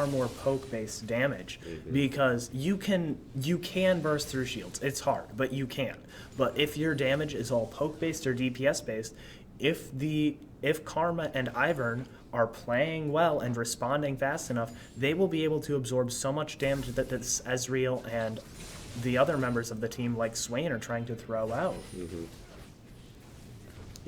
far more poke-based damage because you can burst through shields. It's hard, but you can. But if your damage is all poke-based or DPS-based, if Karma and Ivern are playing well and responding fast enough, they will be able to absorb so much damage that this Ezreal and the other members of the team, like Swain, are trying to throw out.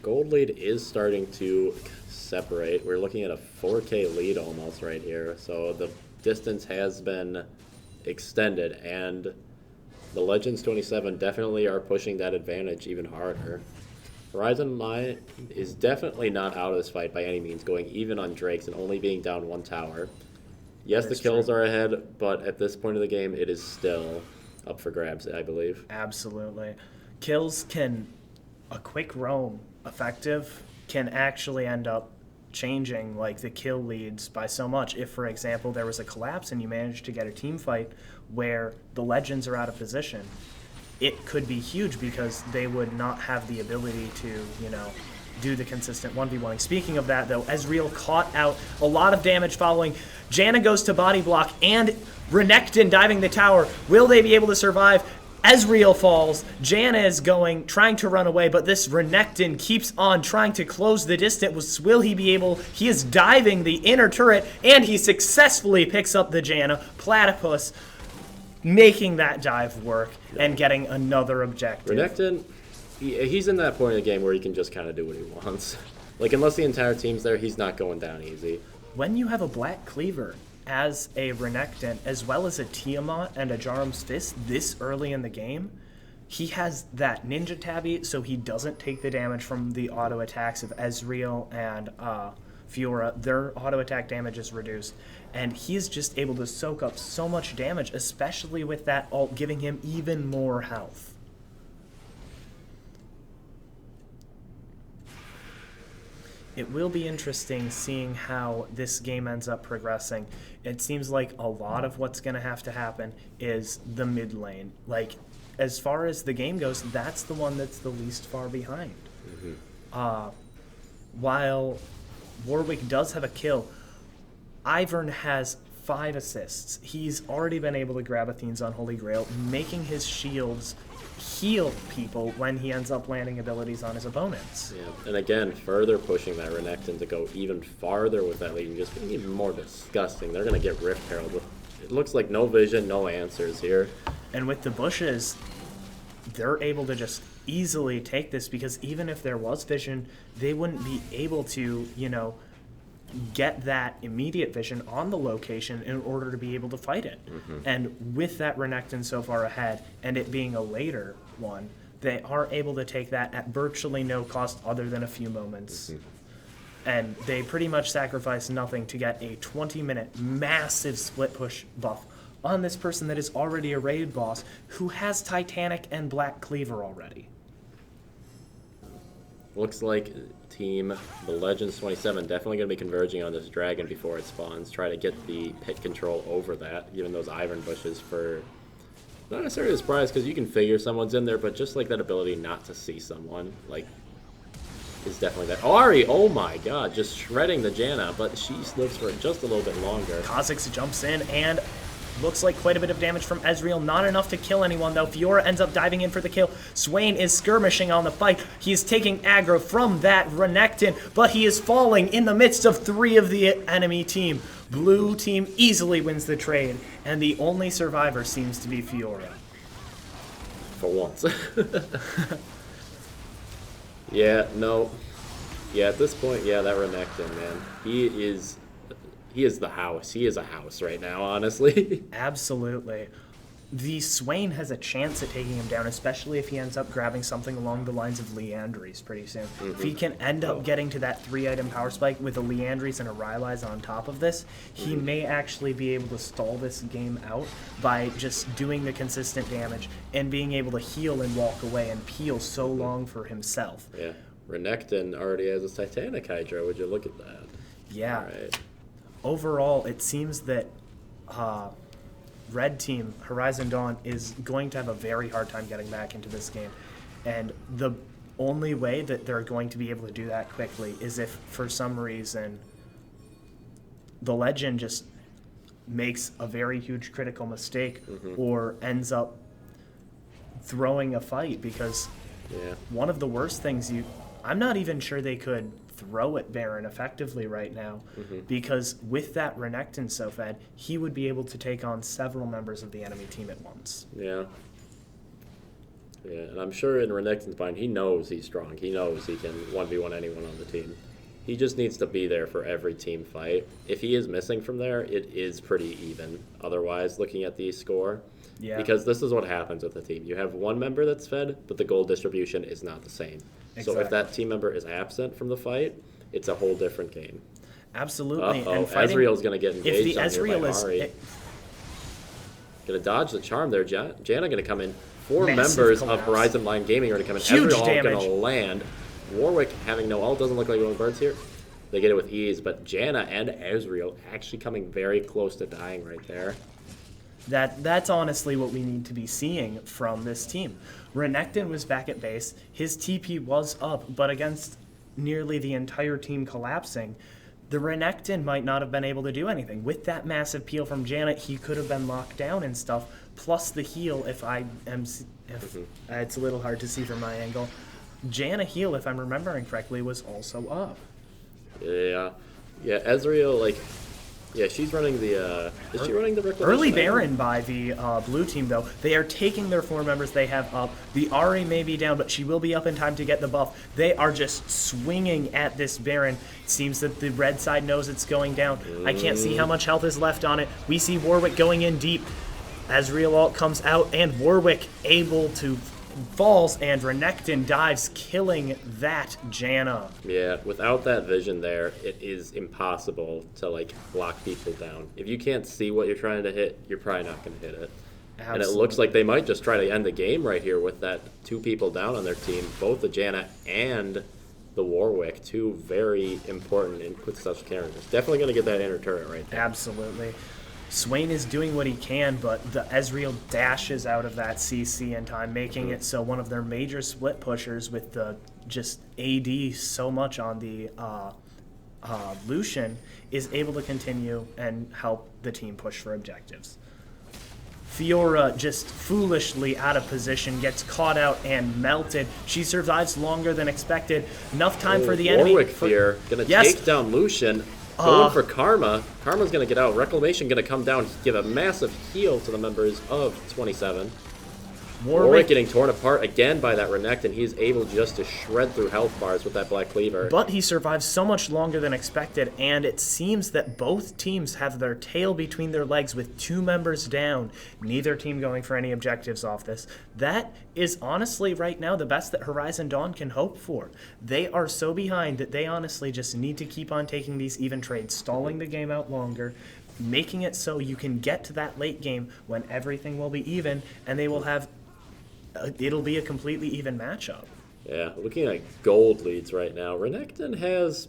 Gold lead is starting to separate. We're looking at a 4K lead almost right here. So the distance has been extended, and the Legends 27 definitely are pushing that advantage even harder. HorizonLine is definitely not out of this fight by any means, going even on Drakes and only being down one tower. Yes, the kills are ahead, but at this point of the game, it is still up for grabs, I believe. Absolutely. Kills a quick roam effective can actually end up changing like the kill leads by so much. If, for example, there was a collapse and you managed to get a team fight where the Legends are out of position, it could be huge because they would not have the ability to, do the consistent 1v1. Speaking of that, though, Ezreal caught out a lot of damage following. Janna goes to body block and Renekton diving the tower. Will they be able to survive? Ezreal falls. Janna is trying to run away, but this Renekton keeps on trying to close the distance. Will he be able? He is diving the inner turret, and he successfully picks up the Janna. Platypus making that dive work and getting another objective. Renekton, he's in that point of the game where he can just kind of do what he wants. Like, unless the entire team's there, he's not going down easy. When you have a Black Cleaver as a Renekton, as well as a Tiamat and a Jarum's Fist this early in the game, he has that Ninja Tabby, so he doesn't take the damage from the auto attacks of Ezreal and Fiora. Their auto attack damage is reduced, and he's just able to soak up so much damage, especially with that ult giving him even more health. It will be interesting seeing how this game ends up progressing. It seems like a lot of what's going to have to happen is the mid lane. Like, as far as the game goes, that's the one that's the least far behind. While Warwick does have a kill, Ivern has 5 assists. He's already been able to grab Athene's Unholy Grail, making his shields heal people when he ends up landing abilities on his opponents. Yeah, and again, further pushing that Renekton to go even farther with that lead and just being even more disgusting. They're going to get Rift Herald with, it looks like, no vision, no answers here. And with the bushes, they're able to just easily take this because even if there was vision, they wouldn't be able to, get that immediate vision on the location in order to be able to fight it. And with that Renekton so far ahead and it being a later one, they are able to take that at virtually no cost other than a few moments. And they pretty much sacrifice nothing to get a 20-minute massive split push buff on this person that is already a raid boss who has Titanic and Black Cleaver already. Looks like the Legends 27 definitely going to be converging on this dragon before it spawns. Try to get the pit control over that, given those Ivern bushes for not necessarily a surprise because you can figure someone's in there, but just like that ability not to see someone, like, is definitely that. Ari, oh my god, just shredding the Janna, but she lives for just a little bit longer. Kha'Zix jumps in and looks like quite a bit of damage from Ezreal. Not enough to kill anyone, though. Fiora ends up diving in for the kill. Swain is skirmishing on the fight. He is taking aggro from that Renekton, but he is falling in the midst of 3 of the enemy team. Blue team easily wins the trade, and the only survivor seems to be Fiora. For once. Yeah, no. Yeah, at this point, yeah, that Renekton, man. He is the house. He is a house right now, honestly. Absolutely. The Swain has a chance at taking him down, especially if he ends up grabbing something along the lines of Liandry's pretty soon. If he can end up getting to that 3-item power spike with a Liandry's and a Rylai's on top of this, he may actually be able to stall this game out by just doing the consistent damage and being able to heal and walk away and peel so long for himself. Yeah. Renekton already has his Titanic Hydra. Would you look at that? Yeah. All right. Overall, it seems that Red Team, Horizon Dawn, is going to have a very hard time getting back into this game. And the only way that they're going to be able to do that quickly is if, for some reason, the Legend just makes a very huge critical mistake or ends up throwing a fight, because one of the worst things I'm not even sure they could throw at Baron effectively right now, because with that Renekton so fed, he would be able to take on several members of the enemy team at once. Yeah. Yeah, and I'm sure in Renekton's mind, he knows he's strong. He knows he can 1v1 anyone on the team. He just needs to be there for every team fight. If he is missing from there, it is pretty even. Otherwise, looking at the score, because this is what happens with the team. You have one member that's fed, but the gold distribution is not the same. Exactly. So if that team member is absent from the fight, it's a whole different game. Absolutely. And Ezreal's going to get engaged. If the Ezreal is going to dodge the charm there. Janna going to come in. Four Massive members collapse. of HorizonLine Gaming are going to come in. Huge Ezreal damage. going to land. Warwick having no ult. Doesn't look like going birds here. They get it with ease, but Janna and Ezreal actually coming very close to dying right there. That's honestly what we need to be seeing from this team. Renekton was back at base. His TP was up, but against nearly the entire team collapsing, the Renekton might not have been able to do anything. With that massive peel from Janna, he could have been locked down and stuff, plus the heal, it's a little hard to see from my angle. Janna heal, if I'm remembering correctly, was also up. Yeah. Yeah, Ezreal, she's running the, is she running the Reclamation? Early Baron by the blue team, though. They are taking their 4 members they have up. The Ahri may be down, but she will be up in time to get the buff. They are just swinging at this Baron. It seems that the red side knows it's going down. I can't see how much health is left on it. We see Warwick going in deep. Ezreal ult comes out, and Warwick able to falls, and Renekton dives, killing that Janna. Yeah, without that vision there, it is impossible to lock people down. If you can't see what you're trying to hit, you're probably not going to hit it. Absolutely. And it looks like they might just try to end the game right here with that 2 people down on their team, both the Janna and the Warwick, 2 very important and quick such characters. Definitely going to get that inner turret right there. Absolutely. Swain is doing what he can, but the Ezreal dashes out of that CC in time, making it so one of their major split pushers with the just AD so much on the Lucian is able to continue and help the team push for objectives. Fiora just foolishly out of position, gets caught out and melted. She survives longer than expected. Enough time for the enemy. Warwick here, going to take down Lucian. Going for Karma. Karma's going to get out. Reclamation going to come down, give a massive heal to the members of 27. Warwick getting torn apart again by that Renekton. He's able just to shred through health bars with that Black Cleaver. But he survives so much longer than expected, and it seems that both teams have their tail between their legs with 2 members down. Neither team going for any objectives off this. That is honestly right now the best that Horizon Dawn can hope for. They are so behind that they honestly just need to keep on taking these even trades, stalling the game out longer, making it so you can get to that late game when everything will be even, and they will have it'll be a completely even matchup. Yeah, looking at gold leads right now, Renekton has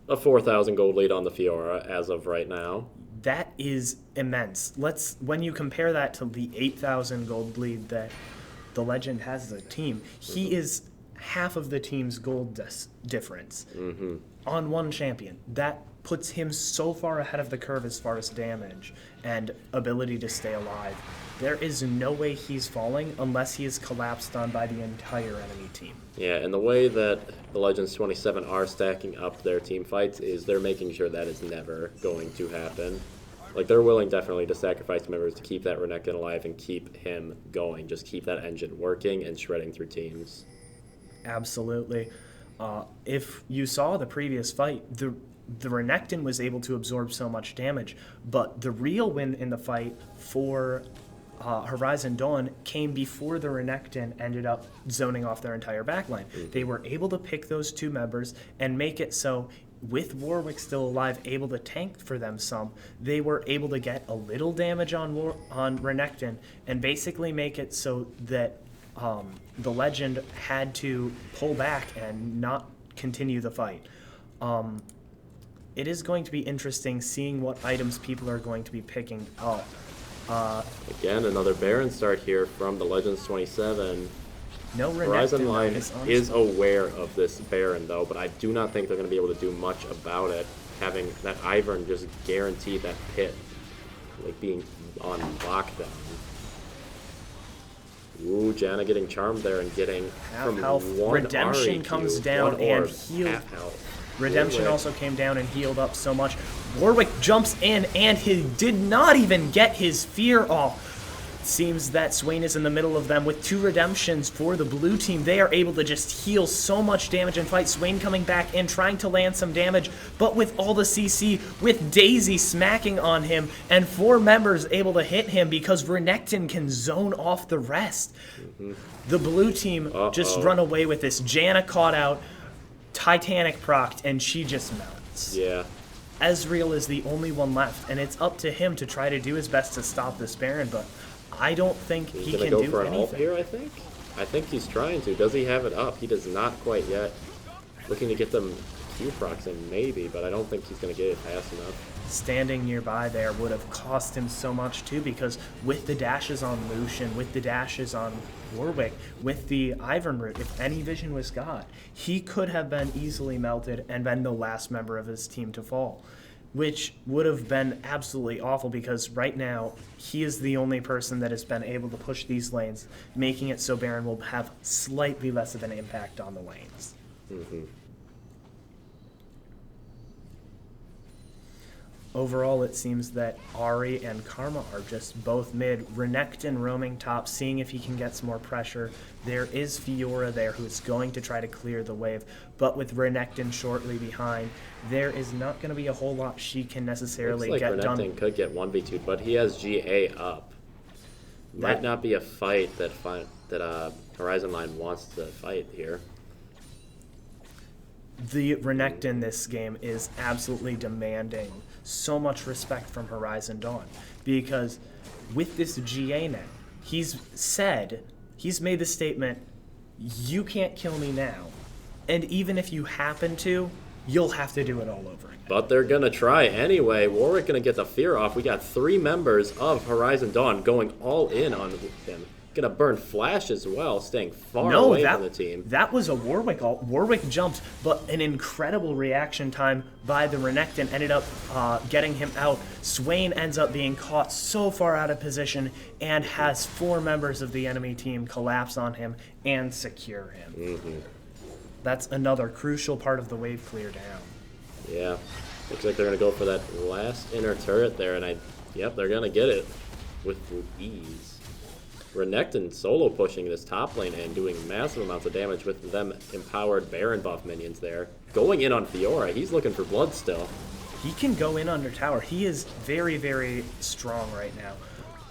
a 4,000 gold lead on the Fiora as of right now. That is immense. When you compare that to the 8,000 gold lead that the Legend has as a team, he is half of the team's gold difference on one champion. That puts him so far ahead of the curve as far as damage and ability to stay alive. There is no way he's falling unless he is collapsed on by the entire enemy team. Yeah, and the way that the Legends 27 are stacking up their team fights is they're making sure that is never going to happen. They're willing definitely to sacrifice members to keep that Renekton alive and keep him going. Just keep that engine working and shredding through teams. Absolutely. If you saw the previous fight, the Renekton was able to absorb so much damage, but the real win in the fight for Horizon Dawn came before the Renekton ended up zoning off their entire backline. They were able to pick those 2 members and make it so, with Warwick still alive, able to tank for them some, they were able to get a little damage on Renekton and basically make it so that the Legend had to pull back and not continue the fight. It is going to be interesting seeing what items people are going to be picking up. Again, another Baron start here from the Legends 27. No HorizonLine is aware of this Baron, though, but I do not think they're going to be able to do much about it, having that Ivern just guarantee that pit. being on lockdown. Ooh, Janna getting charmed there and getting Half from health. one Redemption Ari comes to down one and orb, healed. half health. Redemption Warwick. also came down and healed up so much. Warwick jumps in and he did not even get his fear off. Seems that Swain is in the middle of them with 2 redemptions for the blue team. They are able to just heal so much damage and fight. Swain coming back in, trying to land some damage, but with all the CC, with Daisy smacking on him, and 4 members able to hit him because Renekton can zone off the rest. The blue team just run away with this. Janna caught out, Titanic procced, and she just melts. Yeah. Ezreal is the only one left, and it's up to him to try to do his best to stop this Baron, but I don't think he He's can gonna do go for an ult anything. here, I think. I think he's trying to. Does he have it up? He does not quite yet. Looking to get them Q procs in maybe, but I don't think he's gonna get it fast enough. Standing nearby there would have cost him so much too, because with the dashes on Lucian, with the dashes on Warwick, with the Ivern root, if any vision was got, he could have been easily melted and been the last member of his team to fall, which would have been absolutely awful because right now he is the only person that has been able to push these lanes, making it so Baron will have slightly less of an impact on the lanes. Overall, it seems that Ari and Karma are just both mid. Renekton roaming top, seeing if he can get some more pressure. There is Fiora there who's going to try to clear the wave, but with Renekton shortly behind, there is not going to be a whole lot she can necessarily Looks like get done. Renekton could get 1v2, but he has GA up. Might not be a fight that HorizonLine wants to fight here. The Renekton this game is absolutely demanding so much respect from Horizon Dawn, because with this GA now, he's made the statement, you can't kill me now, and even if you happen to, you'll have to do it all over again. But they're going to try anyway. Warwick going to get the fear off. We got 3 members of Horizon Dawn going all in on him. Going to burn Flash as well, staying far away from the team. That was a Warwick ult. Warwick jumped, but an incredible reaction time by the Renekton ended up getting him out. Swain ends up being caught so far out of position and has 4 members of the enemy team collapse on him and secure him. That's another crucial part of the wave clear down. Yeah, looks like they're going to go for that last inner turret there, and yep, they're going to get it with ease. Renekton solo pushing this top lane and doing massive amounts of damage with them empowered Baron buff minions there. Going in on Fiora, he's looking for blood still. He can go in under tower. He is very, very strong right now.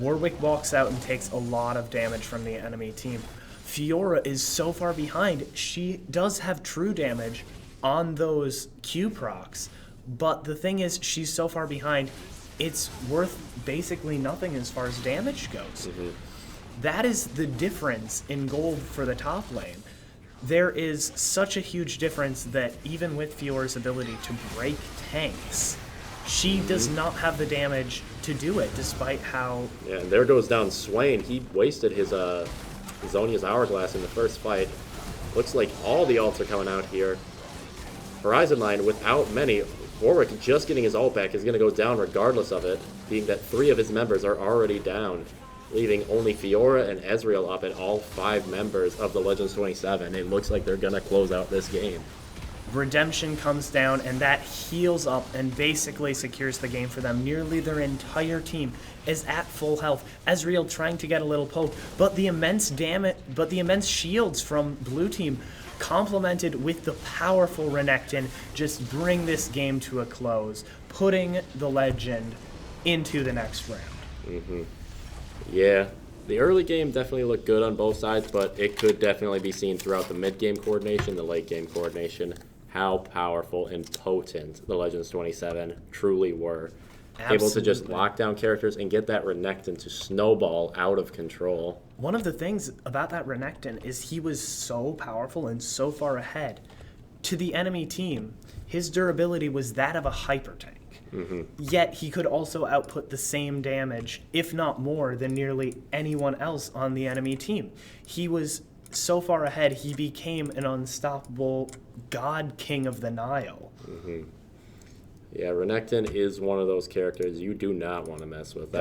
Warwick walks out and takes a lot of damage from the enemy team. Fiora is so far behind. She does have true damage on those Q procs, but the thing is, she's so far behind, it's worth basically nothing as far as damage goes. That is the difference in gold for the top lane. There is such a huge difference that even with Fiora's ability to break tanks, she does not have the damage to do it, despite how... Yeah, and there goes down Swain. He wasted his Zonia's Hourglass in the first fight. Looks like all the ults are coming out here. HorizonLine without many. Warwick just getting his ult back is going to go down regardless of it, being that 3 of his members are already down, leaving only Fiora and Ezreal up and all 5 members of the Legends 27. It looks like they're going to close out this game. Redemption comes down, and that heals up and basically secures the game for them. Nearly their entire team is at full health. Ezreal trying to get a little poke, but the immense shields from blue team, complemented with the powerful Renekton, just bring this game to a close, putting the legend into the next round. Yeah, the early game definitely looked good on both sides, but it could definitely be seen throughout the mid-game coordination, the late-game coordination, how powerful and potent the Legends 27 truly were. Absolutely. Able to just lock down characters and get that Renekton to snowball out of control. One of the things about that Renekton is he was so powerful and so far ahead. To the enemy team, his durability was that of a hyper tank. Yet he could also output the same damage, if not more, than nearly anyone else on the enemy team. He was so far ahead, he became an unstoppable god king of the Nile. Yeah, Renekton is one of those characters you do not want to mess with.